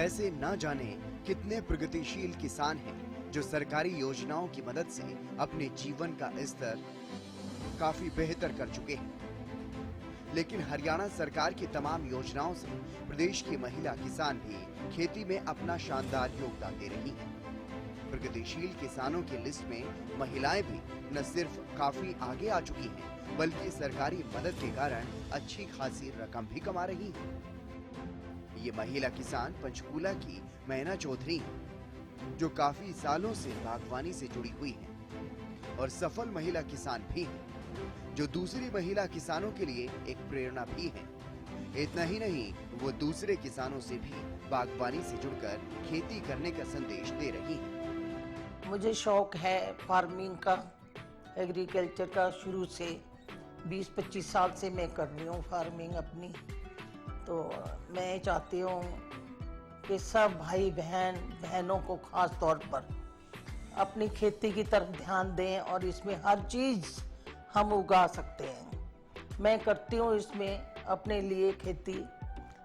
ऐसे न जाने कितने प्रगतिशील किसान हैं जो सरकारी योजनाओं की मदद से अपने जीवन का स्तर काफी बेहतर कर चुके हैं। लेकिन हरियाणा सरकार की तमाम योजनाओं से प्रदेश की महिला किसान भी खेती में अपना शानदार योगदान दे रही हैं। प्रगतिशील किसानों की लिस्ट में महिलाएं भी न सिर्फ काफी आगे आ चुकी हैं, बल्कि सरकारी मदद के कारण अच्छी खासी रकम भी कमा रही हैं। ये महिला किसान पंचकूला की मैना चौधरी हैं, जो काफी सालों से बागवानी से जुड़ी हुई हैं और सफल महिला किसान भी हैं, जो दूसरी महिला किसानों के लिए एक प्रेरणा भी हैं। इतना ही नहीं, वो दूसरे किसानों से भी बागवानी से जुड़कर खेती करने का संदेश दे रही हैं। मुझे शौक है फार्मिंग का, एग्रीकल्चर का। शुरू से 20-25 साल से मैं कर रही हूँ फार्मिंग अपनी। तो मैं चाहती हूँ कि सब भाई बहनों को खास तौर पर अपनी खेती की तरफ ध्यान दें और इसमें हर चीज़ हम उगा सकते हैं। मैं करती हूँ इसमें अपने लिए खेती,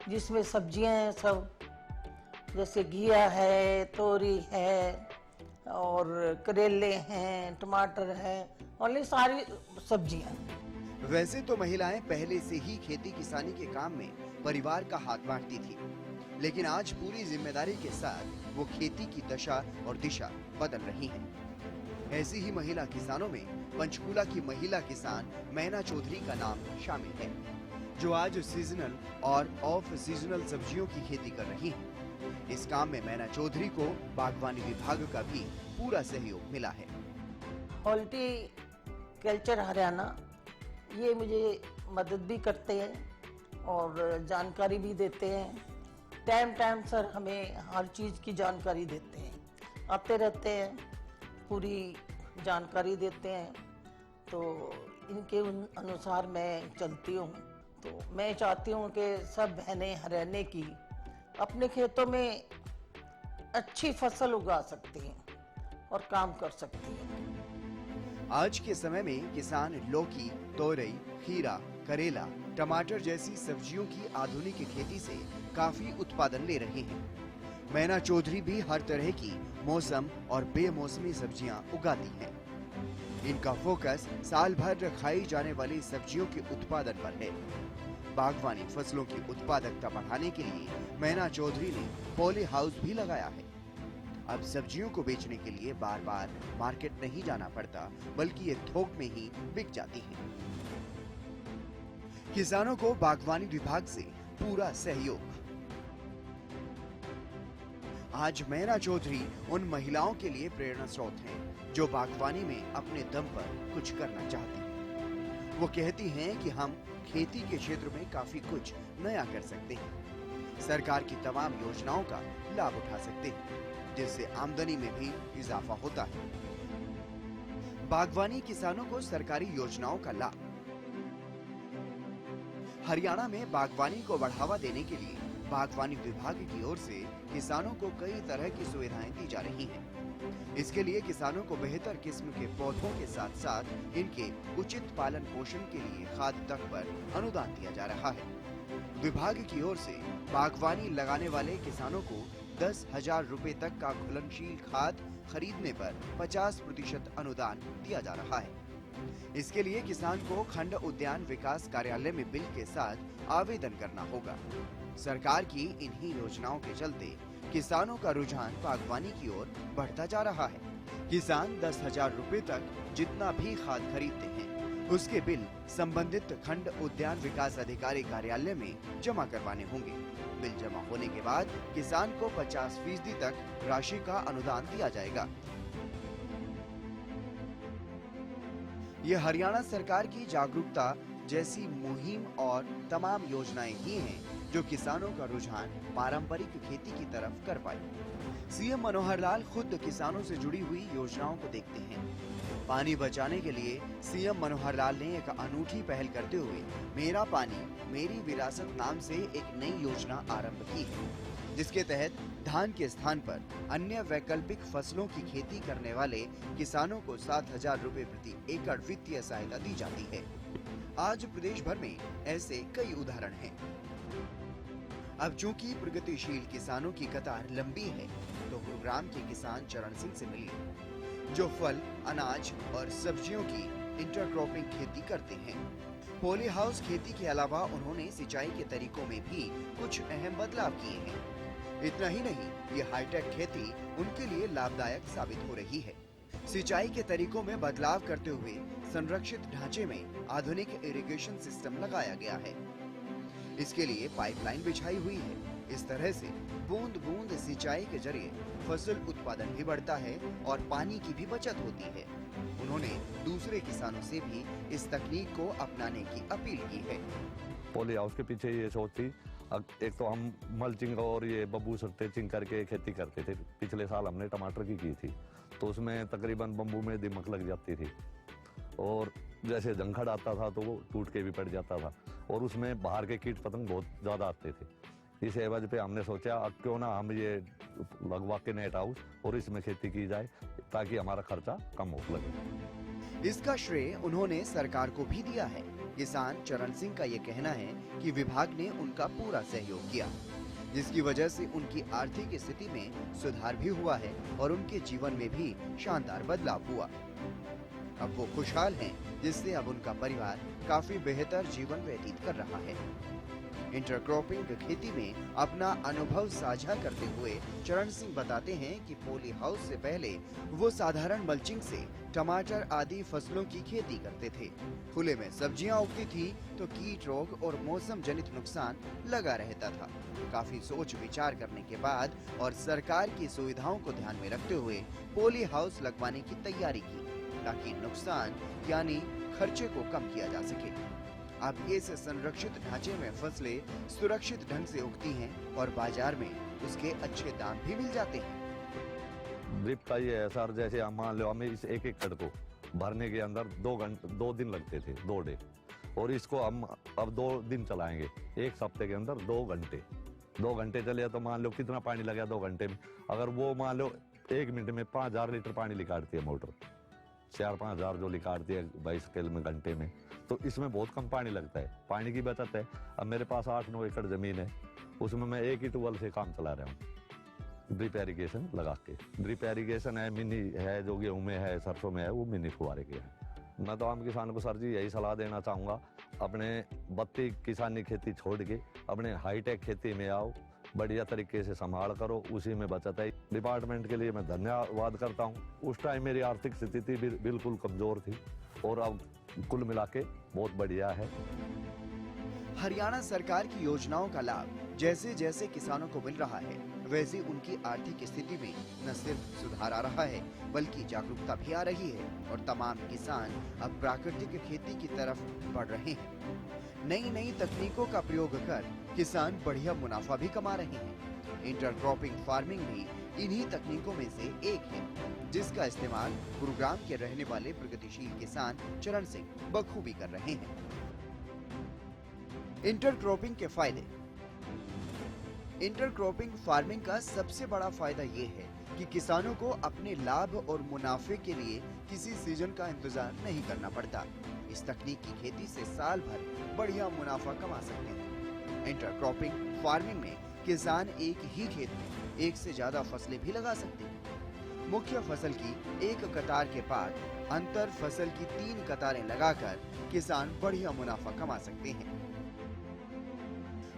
जिसमें सब्जियां हैं सब, जैसे घिया है, तोरी है और करेले हैं, टमाटर है और ये सारी सब्जियां। वैसे तो महिलाएं पहले से ही खेती किसानी के काम में परिवार का हाथ बांटती थी, लेकिन आज पूरी जिम्मेदारी के साथ वो खेती की दशा और दिशा बदल रही हैं। ऐसी ही महिला किसानों में पंचकूला की महिला किसान मैना चौधरी का नाम शामिल है, जो आज सीजनल और ऑफ सीजनल सब्जियों की खेती कर रही हैं। इस काम में मैना चौधरी को बागवानी विभाग का भी पूरा सहयोग मिला है। हॉर्टिकल्चर हरियाणा ये मुझे मदद भी करते हैं और जानकारी भी देते हैं। टाइम सर हमें हर चीज़ की जानकारी देते हैं, आते रहते हैं, पूरी जानकारी देते हैं। तो इनके अनुसार मैं चलती हूँ। तो मैं चाहती हूँ कि सब बहनें हरियाणा की अपने खेतों में अच्छी फसल उगा सकती हैं और काम कर सकती हैं। आज के समय में किसान लौकी, तोरई, खीरा, करेला, टमाटर जैसी सब्जियों की आधुनिक खेती से काफी उत्पादन ले रहे हैं। मैना चौधरी भी हर तरह की मौसम और बेमौसमी सब्जियां उगाती हैं। इनका फोकस साल भर खाई जाने वाली सब्जियों के उत्पादन पर है। बागवानी फसलों की उत्पादकता बढ़ाने के लिए मैना चौधरी ने पॉली हाउस भी लगाया है। अब सब्जियों को बेचने के लिए बार बार मार्केट नहीं जाना पड़ता, बल्कि ये थोक में ही बिक जाती है। किसानों को बागवानी विभाग से पूरा सहयोग। आज मैना चौधरी उन महिलाओं के लिए प्रेरणा स्रोत हैं, जो बागवानी में अपने दम पर कुछ करना चाहती हैं। वो कहती हैं कि हम खेती के क्षेत्र में काफी कुछ नया कर सकते हैं, सरकार की तमाम योजनाओं का लाभ उठा सकते हैं, जिससे आमदनी में भी इजाफा होता है। बागवानी किसानों को सरकारी योजनाओं का लाभ। हरियाणा में बागवानी को बढ़ावा देने के लिए बागवानी विभाग की ओर से किसानों को कई तरह की सुविधाएं दी जा रही हैं। इसके लिए किसानों को बेहतर किस्म के पौधों के साथ साथ इनके उचित पालन पोषण के लिए खाद तक पर अनुदान दिया जा रहा है। विभाग की ओर से बागवानी लगाने वाले किसानों को 10,000 रुपए तक का घुलनशील खाद खरीदने पर 50% अनुदान दिया जा रहा है। इसके लिए किसान को खंड उद्यान विकास कार्यालय में बिल के साथ आवेदन करना होगा। सरकार की इन्हीं योजनाओं के चलते किसानों का रुझान बागवानी की ओर बढ़ता जा रहा है। किसान 10,000 रुपए तक जितना भी खाद खरीदते हैं, उसके बिल संबंधित खंड उद्यान विकास अधिकारी कार्यालय में जमा करवाने होंगे। बिल जमा होने के बाद किसान को 50% तक राशि का अनुदान दिया जाएगा। ये हरियाणा सरकार की जागरूकता जैसी मुहिम और तमाम योजनाएं ही हैं जो किसानों का रुझान पारंपरिक खेती की तरफ कर पाई। सीएम मनोहर लाल खुद किसानों से जुड़ी हुई योजनाओं को देखते हैं। पानी बचाने के लिए सीएम मनोहर लाल ने एक अनूठी पहल करते हुए मेरा पानी मेरी विरासत नाम से एक नई योजना आरंभ की है, जिसके तहत धान के स्थान पर अन्य वैकल्पिक फसलों की खेती करने वाले किसानों को 7,000 रुपए प्रति एकड़ वित्तीय सहायता दी जाती है। आज प्रदेश भर में ऐसे कई उदाहरण हैं। अब चूंकि प्रगतिशील किसानों की कतार लंबी है, तो गुरुग्राम के किसान चरण सिंह से मिलिए, जो फल, अनाज और सब्जियों की इंटरक्रॉपिंग खेती करते हैं। पॉली हाउस खेती के अलावा उन्होंने सिंचाई के तरीकों में भी कुछ अहम बदलाव किए हैं। इतना ही नहीं, ये हाईटेक खेती उनके लिए लाभदायक साबित हो रही है। सिंचाई के तरीकों में बदलाव करते हुए संरक्षित ढांचे में आधुनिक इरिगेशन सिस्टम लगाया गया है। इसके लिए पाइपलाइन बिछाई हुई है। इस तरह से बूंद बूंद सिंचाई के जरिए फसल उत्पादन भी बढ़ता है और पानी की भी बचत होती है। उन्होंने दूसरे किसानों से भी इस तकनीक को अपनाने की अपील की है। पॉली हाउस के पीछे ये सोच थी, एक तो हम मल्चिंग और ये बम्बू स्ट्रेचिंग करके खेती करते थे। पिछले साल हमने टमाटर की थी, तो उसमें तकरीबन बम्बू में दीमक लग जाती थी और जैसे जंखड़ आता था तो वो टूट के भी पड़ जाता था और उसमें बाहर के कीट पतंग बहुत ज़्यादा आते थे। इस एवज पे हमने सोचा अब क्यों ना हम ये लगवा के नेट हाउस और इसमें खेती की जाए ताकि हमारा खर्चा कम हो लगे। इसका श्रेय उन्होंने सरकार को भी दिया है। किसान चरण सिंह का ये कहना है कि विभाग ने उनका पूरा सहयोग किया, जिसकी वजह से उनकी आर्थिक स्थिति में सुधार भी हुआ है और उनके जीवन में भी शानदार बदलाव हुआ। अब वो खुशहाल हैं, जिससे अब उनका परिवार काफी बेहतर जीवन व्यतीत कर रहा है। इंटरक्रॉपिंग खेती में अपना अनुभव साझा करते हुए चरण सिंह बताते हैं कि पॉली हाउस से पहले वो साधारण मल्चिंग से टमाटर आदि फसलों की खेती करते थे। खुले में सब्जियां उगती थी तो कीट रोग और मौसम जनित नुकसान लगा रहता था। काफी सोच विचार करने के बाद और सरकार की सुविधाओं को ध्यान में रखते हुए पॉली हाउस लगवाने की तैयारी की, ताकि नुकसान यानी खर्चे को कम किया जा सके। अब इस संरक्षित ढांचे में फसलें सुरक्षित ढंग से उगती हैं और बाजार में उसके अच्छे दाम भी मिल जाते हैं। ड्रिप का ये है सर, जैसे हम मान लो हमें इस एक एकड़ को भरने के अंदर 2 दिन लगते थे, 2 डे, और इसको हम अब 2 दिन चलाएंगे। एक सप्ते के अंदर 2 घंटे चले तो मान लो कितना पानी लगा 2 घंटे में। अगर वो मान लो 1 मिनट में 5000 लीटर पानी निकालती है मोटर, 4-5 हजार जो निकालती है 22 स्केल में घंटे में, तो इसमें बहुत कम पानी लगता है। पानी की बचत है। अब मेरे पास 8-9 एकड़ जमीन है, उसमें मैं एक ही ट्यूबवेल से काम चला रहा हूँ, ड्रिप एरीगेशन लगा के। ड्रिप एरीगेशन है, मिनी है, जो गेहूं में है, सरसों में है, वो मिनी फुहारे के है। मैं तो आम किसान को सर जी यही सलाह देना चाहूँगा, अपने बत्ती किसानी खेती छोड़ के अपने हाईटेक खेती में आओ, बढ़िया तरीके से संभाल करो, उसी में बचत है। डिपार्टमेंट के लिए मैं धन्यवाद करता हूँ। उस टाइम मेरी आर्थिक स्थिति भी बिल्कुल कमजोर थी और अब कुल मिला के बहुत बढ़िया है। हरियाणा सरकार की योजनाओं का लाभ जैसे जैसे किसानों को मिल रहा है, वैसे उनकी आर्थिक स्थिति में न सिर्फ सुधार आ रहा है, बल्कि जागरूकता भी आ रही है और तमाम किसान अब प्राकृतिक खेती की तरफ बढ़ रहे हैं। नई नई तकनीकों का प्रयोग कर किसान बढ़िया मुनाफा भी कमा रहे हैं। इंटरक्रॉपिंग फार्मिंग भी इन्हीं तकनीकों में से एक है, जिसका इस्तेमाल गुरुग्राम के रहने वाले प्रगतिशील किसान चरण सिंह बखूबी कर रहे हैं। इंटरक्रॉपिंग के फायदे। इंटरक्रॉपिंग फार्मिंग का सबसे बड़ा फायदा ये है कि किसानों को अपने लाभ और मुनाफे के लिए किसी सीजन का इंतजार नहीं करना पड़ता। इस तकनीक की खेती से साल भर बढ़िया मुनाफा कमा सकते हैं। इंटरक्रॉपिंग फार्मिंग में किसान एक ही खेत में एक से ज्यादा फसलें भी लगा सकते हैं। मुख्य फसल की एक कतार के बाद अंतर फसल की 3 कतारें लगाकर किसान बढ़िया मुनाफा कमा सकते हैं।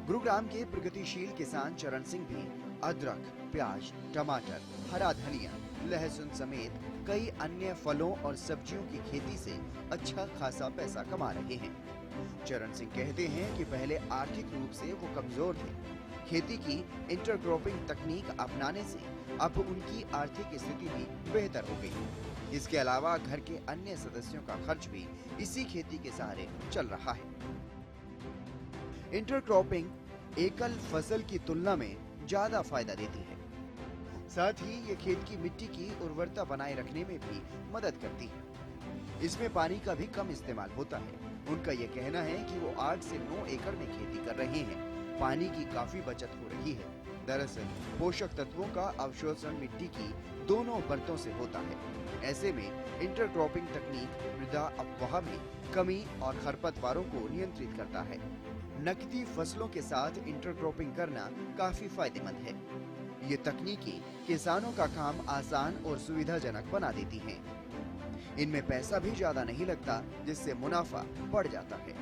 गुरुग्राम के प्रगतिशील किसान चरण सिंह भी अदरक, प्याज, टमाटर, हरा धनिया, लहसुन समेत कई अन्य फलों और सब्जियों की खेती से अच्छा खासा पैसा कमा रहे हैं। चरण सिंह कहते हैं कि पहले आर्थिक रूप से वो कमजोर थे। खेती की इंटरक्रॉपिंग तकनीक अपनाने से अब उनकी आर्थिक स्थिति भी बेहतर हो गई। इसके अलावा घर के अन्य सदस्यों का खर्च भी इसी खेती के सहारे चल रहा है। इंटरक्रॉपिंग एकल फसल की तुलना में ज्यादा फायदा देती है। साथ ही ये खेत की मिट्टी की उर्वरता बनाए रखने में भी मदद करती है। इसमें पानी का भी कम इस्तेमाल होता है। उनका ये कहना है कि वो 8 से 9 एकड़ में खेती कर रहे हैं। पानी की काफी बचत हो रही है। दरअसल पोषक तत्वों का अवशोषण मिट्टी की दोनों परतों से होता है। ऐसे में इंटरक्रॉपिंग तकनीक मृदा अपवाह में कमी और खरपतवारों को नियंत्रित करता है। नकदी फसलों के साथ इंटरक्रॉपिंग करना काफी फायदेमंद है। ये तकनीकी किसानों का काम आसान और सुविधाजनक बना देती हैं। इनमें पैसा भी ज्यादा नहीं लगता, जिससे मुनाफा बढ़ जाता है।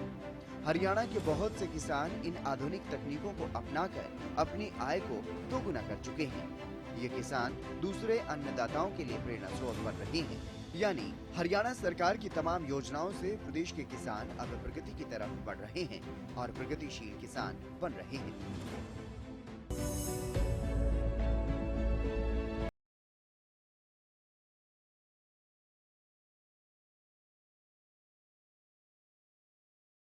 हरियाणा के बहुत से किसान इन आधुनिक तकनीकों को अपनाकर अपनी आय को दोगुना कर चुके हैं। ये किसान दूसरे अन्नदाताओं के लिए प्रेरणा स्रोत बन रहे हैं। यानी हरियाणा सरकार की तमाम योजनाओं से प्रदेश के किसान अब प्रगति की तरफ बढ़ रहे हैं और प्रगतिशील किसान बन रहे हैं।